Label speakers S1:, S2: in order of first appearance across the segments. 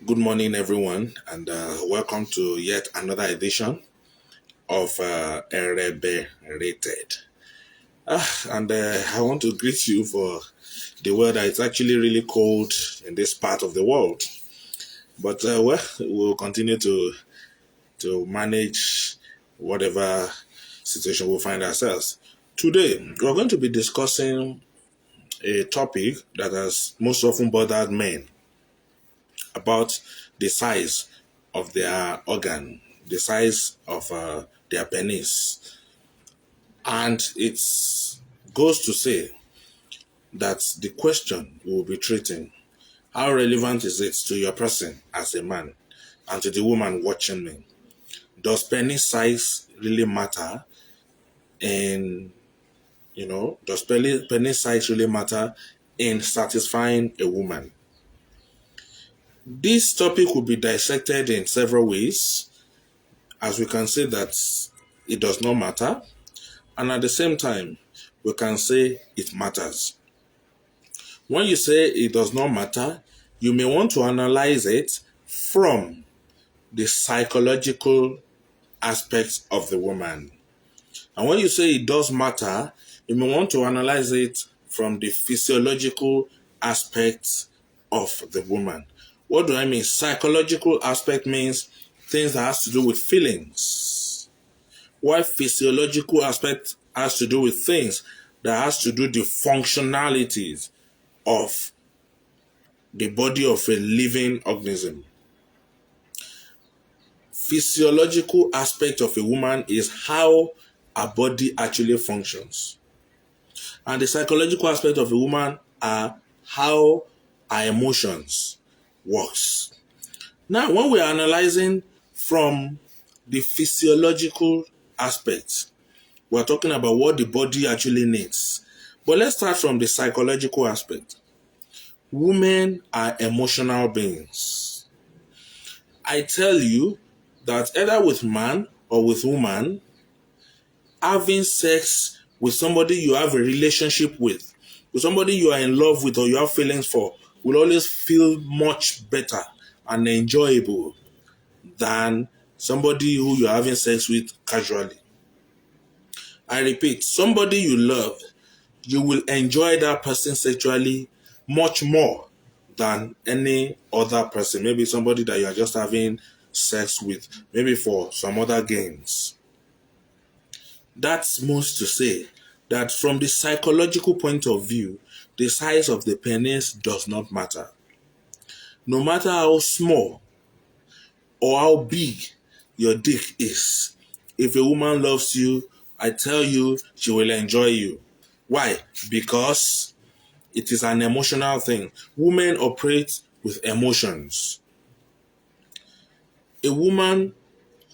S1: Good morning, everyone, and welcome to yet another edition of Erebe Rated. And I want to greet you for the weather. It's actually really cold in this part of the world, but we'll continue to manage whatever situation we'll find ourselves. Today, we're going to be discussing a topic that has most often bothered men about the size of their organ, the size of their penis. And it goes to say that the question we'll be treating, how relevant is it to your person as a man and to the woman watching me? Does penis size really matter? And, does penis size really matter in satisfying a woman? This topic will be dissected in several ways, as we can say that it does not matter, and at the same time, we can say it matters. When you say it does not matter, you may want to analyze it from the psychological aspects of the woman. And when you say it does matter, you may want to analyze it from the physiological aspects of the woman. What do I mean? Psychological aspect means things that has to do with feelings, while physiological aspect has to do with things that has to do with the functionalities of the body of a living organism. Physiological aspect of a woman is how her body actually functions. And the psychological aspect of a woman are how her emotions works. Now, when we are analyzing from the physiological aspect, we're talking about what the body actually needs. But let's start from the psychological aspect. Women are emotional beings. I tell you that either with man or with woman, having sex with somebody you have a relationship with somebody you are in love with or you have feelings for, will always feel much better and enjoyable than somebody who you're having sex with casually. I repeat, somebody you love, you will enjoy that person sexually much more than any other person. Maybe somebody that you are just having sex with, maybe for some other gains. That's most to say that from the psychological point of view, the size of the penis does not matter. No matter how small or how big your dick is, if a woman loves you, I tell you, she will enjoy you. Why? Because it is an emotional thing. Women operate with emotions. A woman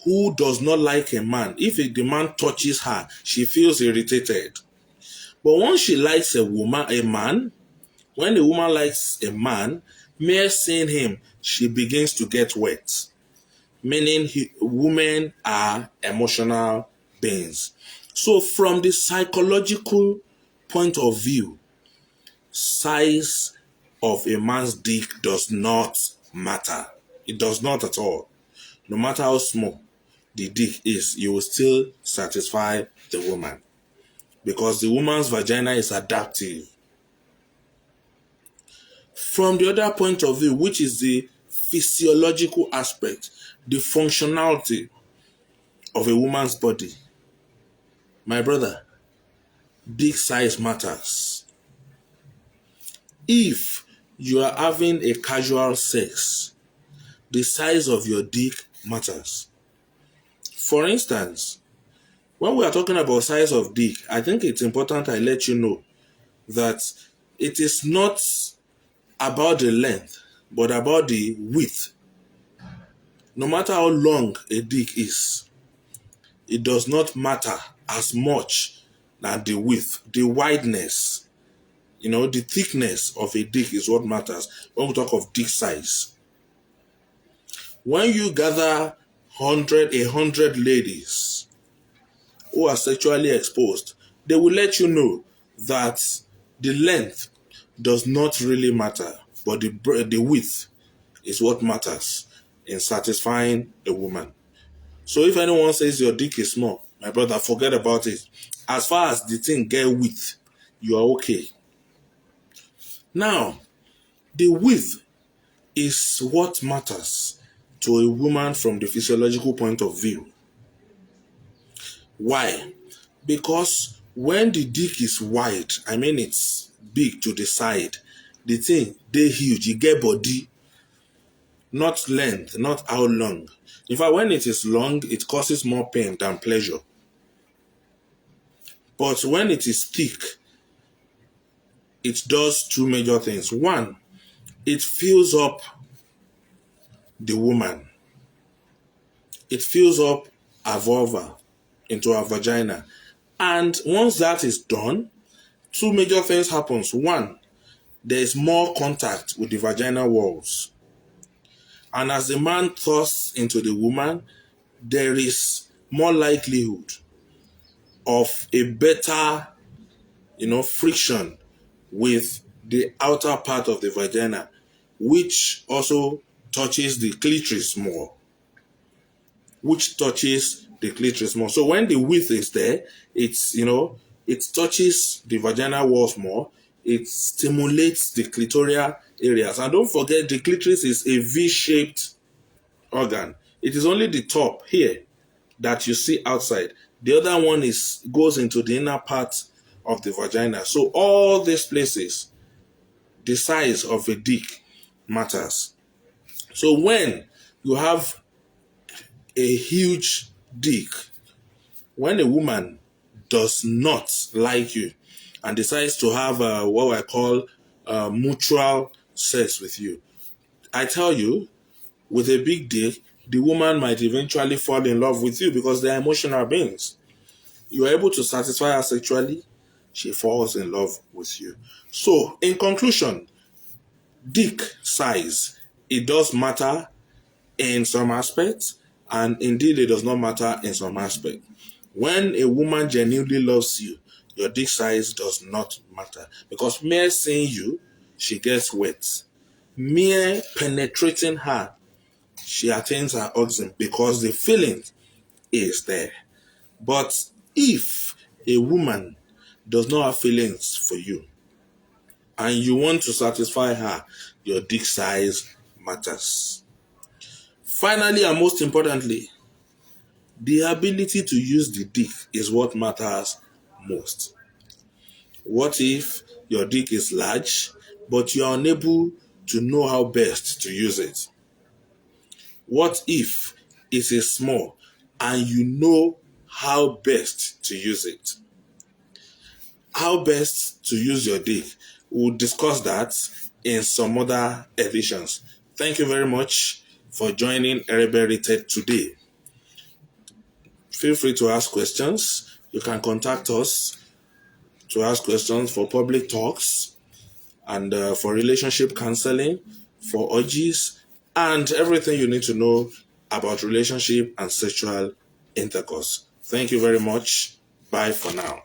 S1: who does not like a man, if the man touches her, she feels irritated. But once she likes a man, when a woman likes a man, mere seeing him, she begins to get wet. Meaning women are emotional beings. So from the psychological point of view, size of a man's dick does not matter. It does not at all. No matter how small the dick is, you will still satisfy the woman. Because the woman's vagina is adaptive. From the other point of view, which is the physiological aspect, the functionality of a woman's body, my brother, dick size matters. If you are having a casual sex, the size of your dick matters. For instance, when we are talking about size of dick, I think it's important I let you know that it is not about the length, but about the width. No matter how long a dick is, it does not matter as much than the width, the wideness. The thickness of a dick is what matters when we talk of dick size. When you gather a hundred ladies who are sexually exposed, they will let you know that the length does not really matter, but the width is what matters in satisfying a woman. So if anyone says your dick is small, my brother, forget about it. As far as the thing get width, you are okay. Now, the width is what matters to a woman from the physiological point of view. Why? Because when the dick is wide, I mean it's big to the side, the thing, they huge, you get body, not length, not how long. In fact, when it is long, it causes more pain than pleasure. But when it is thick, it does two major things. One, it fills up the woman. It fills up her vulva into her vagina. And once that is done, two major things happens. One, there is more contact with the vaginal walls. And as the man thrusts into the woman, there is more likelihood of a better, friction with the outer part of the vagina, which also touches the clitoris more. So when the width is there, it touches the vaginal walls more. It stimulates the clitoral areas. And don't forget, the clitoris is a V-shaped organ. It is only the top here that you see outside. The other one goes into the inner part of the vagina. So all these places, the size of a dick matters. So when you have a huge dick, when a woman does not like you and decides to have what I call mutual sex with you, I tell you, with a big dick, the woman might eventually fall in love with you because they're emotional beings. You are able to satisfy her sexually, she falls in love with you. So, in conclusion, dick size, it does matter in some aspects, and indeed it does not matter in some aspects. When a woman genuinely loves you, your dick size does not matter, because mere seeing you, she gets wet. Mere penetrating her, she attains her orgasm because the feeling is there. But if a woman does not have feelings for you and you want to satisfy her, your dick size matters. Finally, and most importantly, the ability to use the dick is what matters most. What if your dick is large, but you are unable to know how best to use it? What if it is small and you know how best to use it? How best to use your dick? We'll discuss that in some other editions. Thank you very much for joining Erebe Rated today. Feel free to ask questions. You can contact us to ask questions for public talks and for relationship counseling, for orgies, and everything you need to know about relationship and sexual intercourse. Thank you very much. Bye for now.